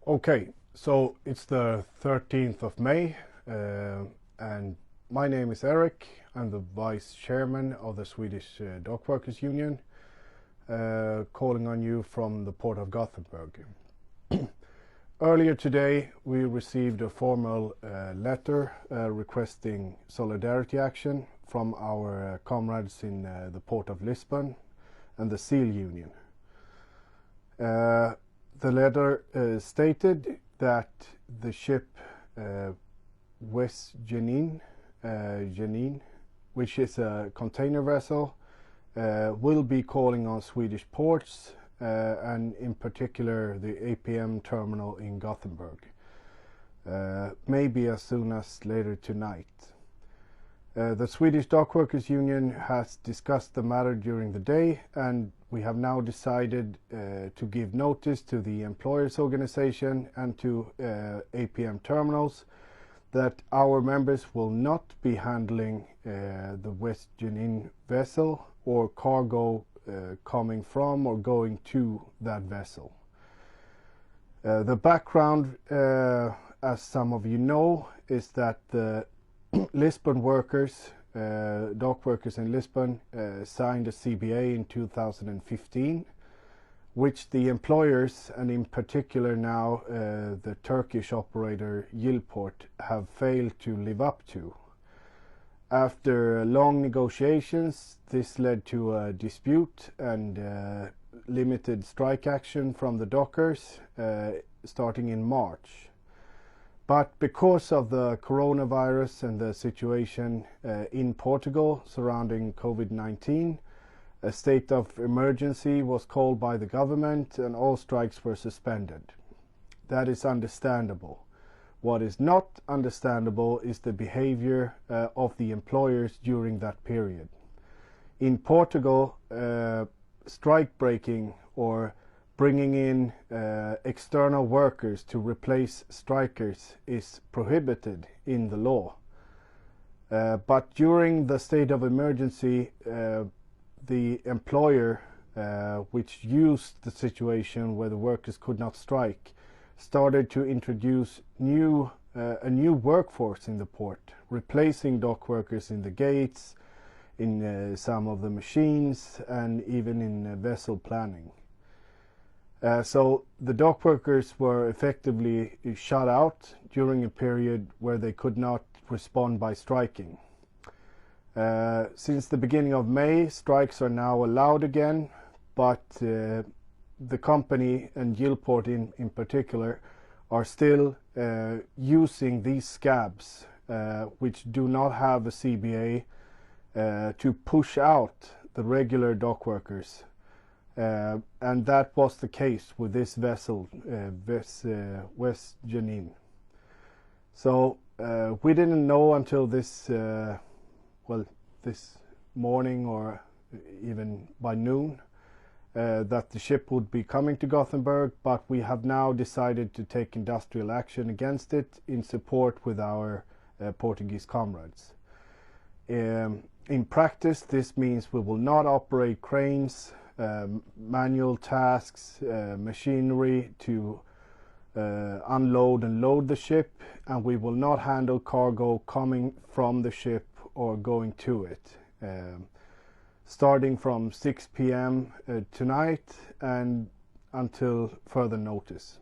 Okay, so it's the 13th of May, and my name is Eric. I'm the Vice Chairman of the Swedish Dock Workers Union, calling on you from the port of Gothenburg. Earlier today, we received a formal letter requesting solidarity action from our comrades in the port of Lisbon and the SEAL Union. The letter stated that the ship West Jenin, which is a container vessel, will be calling on Swedish ports and in particular the APM terminal in Goeteborg, maybe as soon as later tonight. The Swedish Dock Workers Union has discussed the matter during the day, and we have now decided to give notice to the employers organization and to APM terminals that our members will not be handling the West Jenin vessel or cargo coming from or going to that vessel. The background, as some of you know, is that the Lisbon workers, dock workers in Lisbon, signed a CBA in 2015, which the employers, and in particular now the Turkish operator Yilport, have failed to live up to. After long negotiations, this led to a dispute and limited strike action from the dockers starting in March. But because of the coronavirus and the situation in Portugal surrounding COVID-19, a state of emergency was called by the government and all strikes were suspended. That is understandable. What is not understandable is the behavior of the employers during that period. In Portugal, strike breaking or bringing in external workers to replace strikers is prohibited in the law. But during the state of emergency, the employer, which used the situation where the workers could not strike, started to introduce a new workforce in the port, replacing dock workers in the gates, in some of the machines, and even in vessel planning. So the dock workers were effectively shut out during a period where they could not respond by striking. Since the beginning of May, strikes are now allowed again, but the company and Yilport in particular are still using these scabs, which do not have a CBA, to push out the regular dock workers. And that was the case with this vessel, West Jenin. So we didn't know until this morning or even by noon that the ship would be coming to Gothenburg, but we have now decided to take industrial action against it in support with our Portuguese comrades. In practice, this means we will not operate cranes, manual tasks, machinery to unload and load the ship, and we will not handle cargo coming from the ship or going to it, starting from 6 p.m. Tonight and until further notice.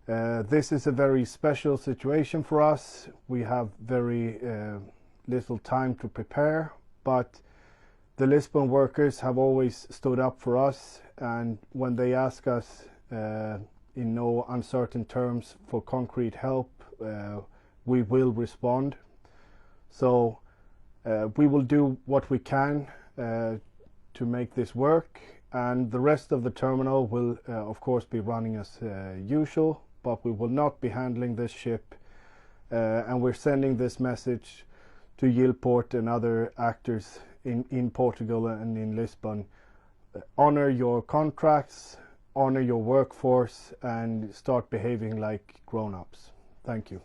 This is a very special situation for us. We have very little time to prepare, but the Lisbon workers have always stood up for us, and when they ask us in no uncertain terms for concrete help, we will respond. So we will do what we can to make this work, and the rest of the terminal will of course be running as usual, but we will not be handling this ship, and we're sending this message to Yilport and other actors in Portugal and in Lisbon. Honor your contracts, honor your workforce, and start behaving like grown-ups. Thank you.